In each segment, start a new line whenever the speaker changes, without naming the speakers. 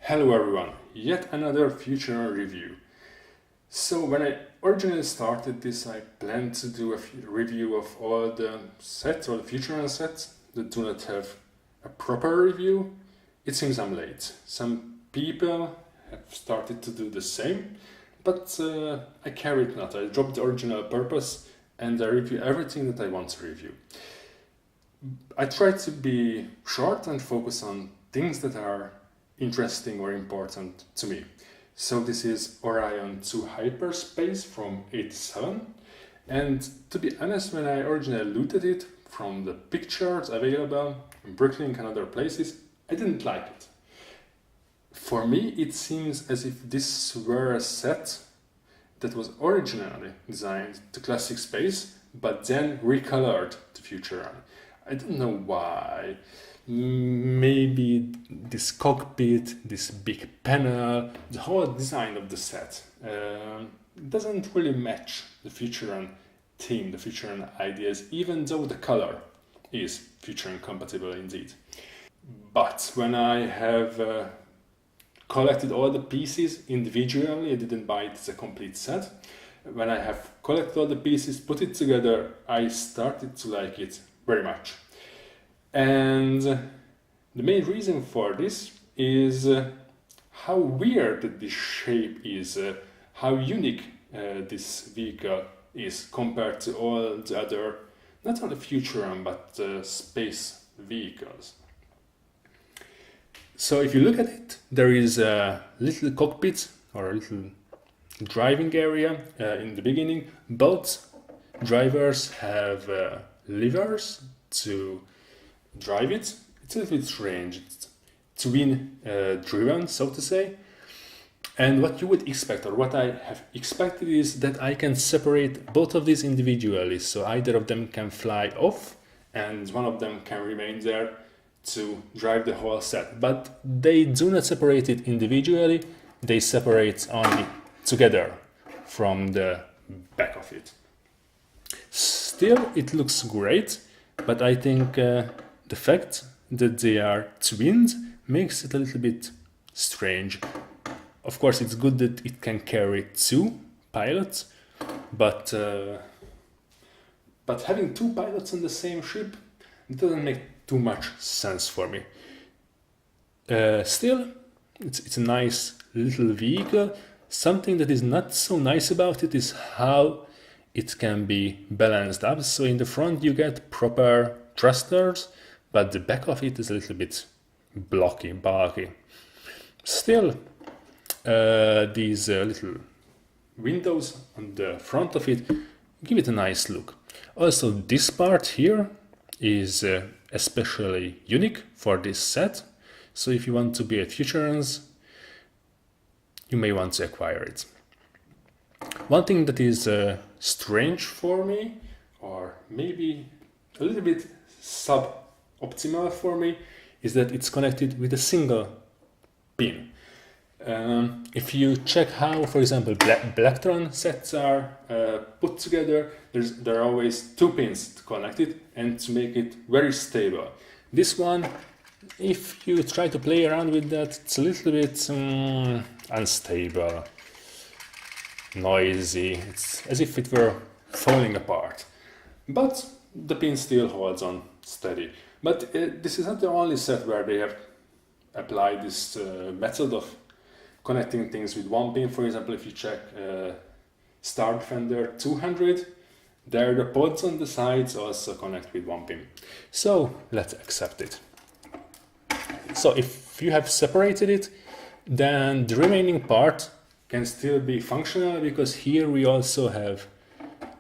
Hello everyone, yet another Futuron review. So when I originally started this, I planned to do a review of all the sets or the Futuron sets that do not have a proper review. It seems I'm late. Some people have started to do the same, but I care it not. I dropped the original purpose and I review everything that I want to review. I try to be short and focus on things that are interesting or important to me. So this is Orion to Hyperspace from 87, and to be honest, when I originally looted it from the pictures available in Brooklyn and other places, I didn't like it. For me, it seems as if this were a set that was originally designed to classic space, but then recolored to Futuron. I don't know why. Maybe this cockpit, this big panel, the whole design of the set doesn't really match the Futuron theme, the Futuron ideas, even though the color is Futuron compatible indeed. But when I have collected all the pieces individually, I didn't buy it as a complete set. When I have collected all the pieces, put it together, I started to like it very much. And the main reason for this is how weird this shape is, how unique this vehicle is compared to all the other, not only Futuron, but space vehicles. So if you look at it, there is a little cockpit or a little driving area in the beginning. Both drivers have levers to drive it. It's a little bit strange. It's twin driven, so to say. And what you would expect, or what I have expected, is that I can separate both of these individually. So either of them can fly off and one of them can remain there to drive the whole set. But they do not separate it individually. They separate only together from the back of it. Still, it looks great, but I think the fact that they are twins makes it a little bit strange. Of course, it's good that it can carry two pilots, but having two pilots on the same ship doesn't make too much sense for me. Still, it's a nice little vehicle. Something that is not so nice about it is how it can be balanced up. So in the front you get proper thrusters, but the back of it is a little bit bulky. Still, these little windows on the front of it give it a nice look. Also, this part here is especially unique for this set. So if you want to be at Futurons, you may want to acquire it. One thing that is strange for me, or maybe a little bit suboptimal for me, is that it's connected with a single pin. If you check how, for example, Blacktron sets are put together, there are always two pins to connect it and to make it very stable. This one, if you try to play around with that, it's a little bit unstable, noisy. It's as if it were falling apart. But the pin still holds on steady. But this is not the only set where they have applied this method of connecting things with one pin. For example, if you check Star Defender 200, there the pods on the sides also connect with one pin. So let's accept it. So if you have separated it, then the remaining part can still be functional, because here we also have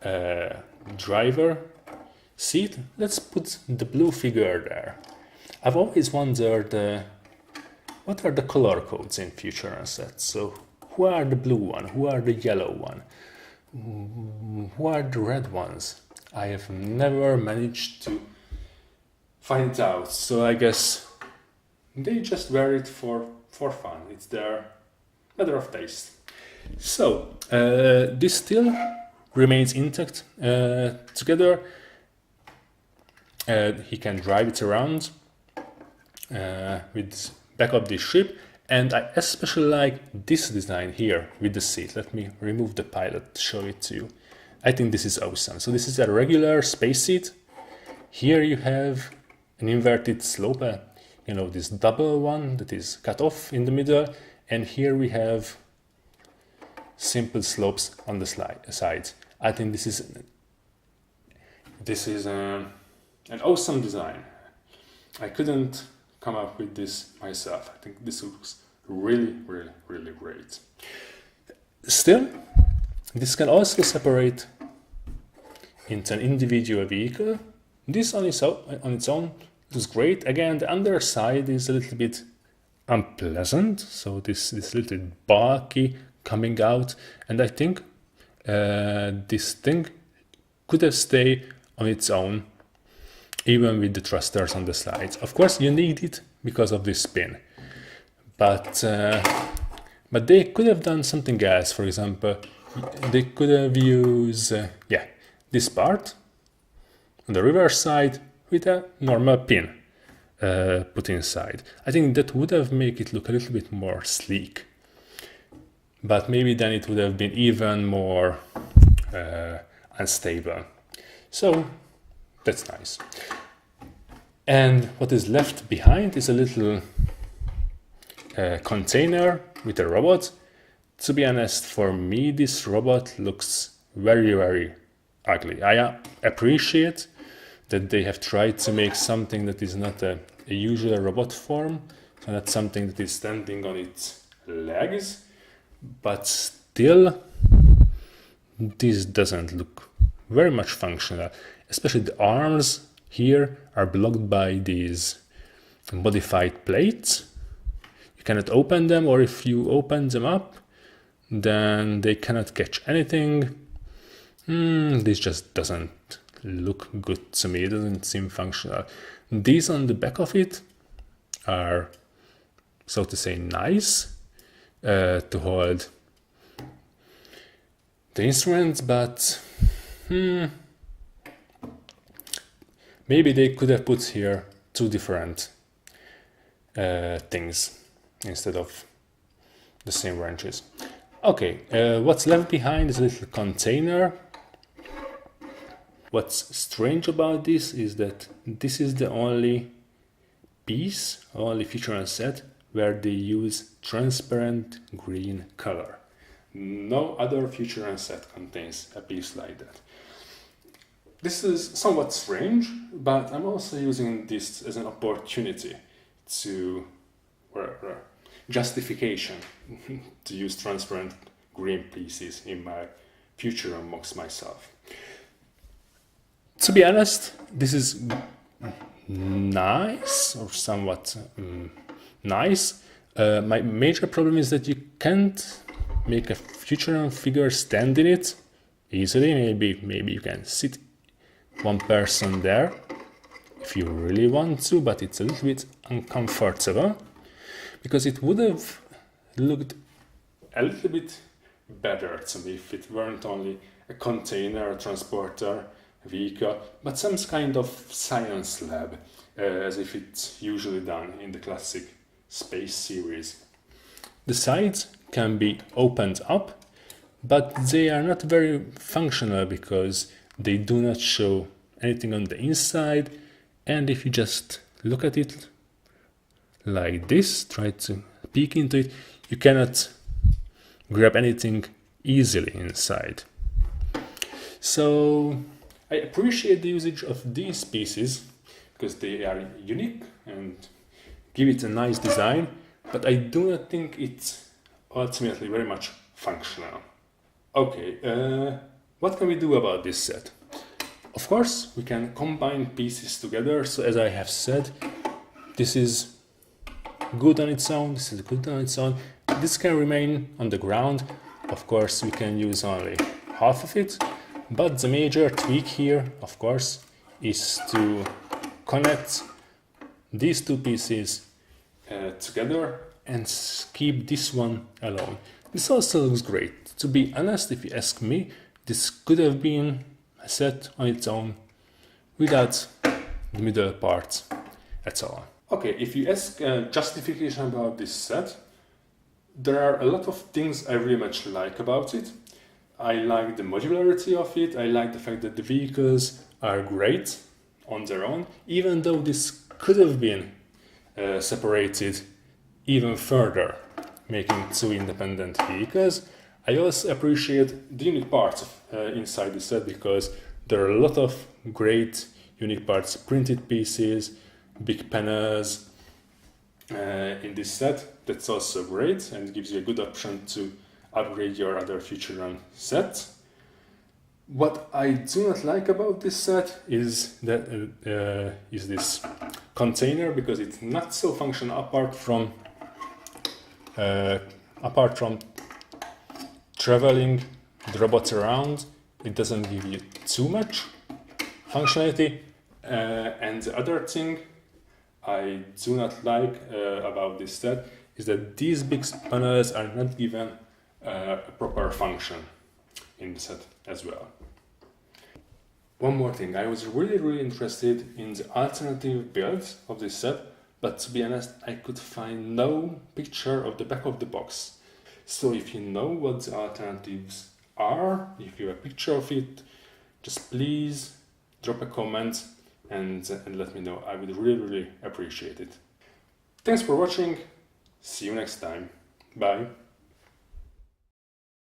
a driver seat. Let's put the blue figure there. I've always wondered what are the color codes in Futuron sets. So who are the blue one? Who are the yellow one? Who are the red ones? I have never managed to find out. So I guess they just wear it for fun. It's their matter of taste. So this still remains intact together. He can drive it around with back of this ship, And I especially like this design here with the seat. Let me remove the pilot to show it to you. I think this is awesome. So this is a regular space seat. Here you have an inverted slope, you know, this double one that is cut off in the middle. And here we have simple slopes on the sides. I think this is an awesome design. I couldn't come up with this myself. I think this looks really, really, really great. Still, this can also separate into an individual vehicle. This on its own looks great. Again, the underside is a little bit unpleasant, so this little bit bulky coming out, and I think this thing could have stayed on its own even with the thrusters on the sides. Of course you need it because of this spin, but they could have done something else. For example, they could have used this part on the reverse side with a normal pin put inside. I think that would have made it look a little bit more sleek, but maybe then it would have been even more unstable. So that's nice. And what is left behind is a little container with a robot. To be honest, for me this robot looks very, very ugly. I appreciate that they have tried to make something that is not a usual robot form, so not something that is standing on its legs, but still this doesn't look very much functional. Especially the arms here are blocked by these modified plates. You cannot open them, or if you open them up, then they cannot catch anything. This just doesn't look good to me. It doesn't seem functional. These on the back of it are, so to say, nice to hold the instruments, but maybe they could have put here two different things instead of the same wrenches. Okay, what's left behind is a little container. What's strange about this is that this is the only piece, only Futuron set where they use transparent green color. No other Futuron set contains a piece like that. This is somewhat strange, but I'm also using this as an opportunity to, justification to use transparent green pieces in my Futuron mocks myself. To be honest, this is nice, or somewhat nice. My major problem is that you can't make a Futuron figure stand in it easily. Maybe you can sit one person there if you really want to, but it's a little bit uncomfortable, because it would have looked a little bit better to me if it weren't only a container, a transporter, vehicle, but some kind of science lab, as if it's usually done in the classic space series. The sides can be opened up, but they are not very functional because they do not show anything on the inside, and if you just look at it like this, try to peek into it, you cannot grab anything easily inside. So I appreciate the usage of these pieces because they are unique and give it a nice design, but I do not think it's ultimately very much functional. Okay, what can we do about this set? Of course, we can combine pieces together. So as I have said, this is good on its own, this is good on its own. This can remain on the ground. Of course, we can use only half of it. But the major tweak here, of course, is to connect these two pieces together and keep this one alone. This also looks great. To be honest, if you ask me, this could have been a set on its own without the middle part at all. Okay, if you ask justification about this set, There are a lot of things I really much like about it. I like the modularity of it. I like the fact that the vehicles are great on their own, even though this could have been separated even further, making two independent vehicles. I also appreciate the unique parts inside the set, because there are a lot of great unique parts, printed pieces, big panels in this set. That's also great and gives you a good option to upgrade your other Futuron sets. What I do not like about this set is that is this container, because it's not so functional apart from traveling the robots around. It doesn't give you too much functionality. And the other thing I do not like about this set is that these big panels are not given a proper function in the set as well. One more thing, I was really interested in the alternative builds of this set, but to be honest, I could find no picture of the back of the box. So if you know what the alternatives are, if you have a picture of it, just please drop a comment and let me know. I would really appreciate it. Thanks for watching. See you next time. Bye.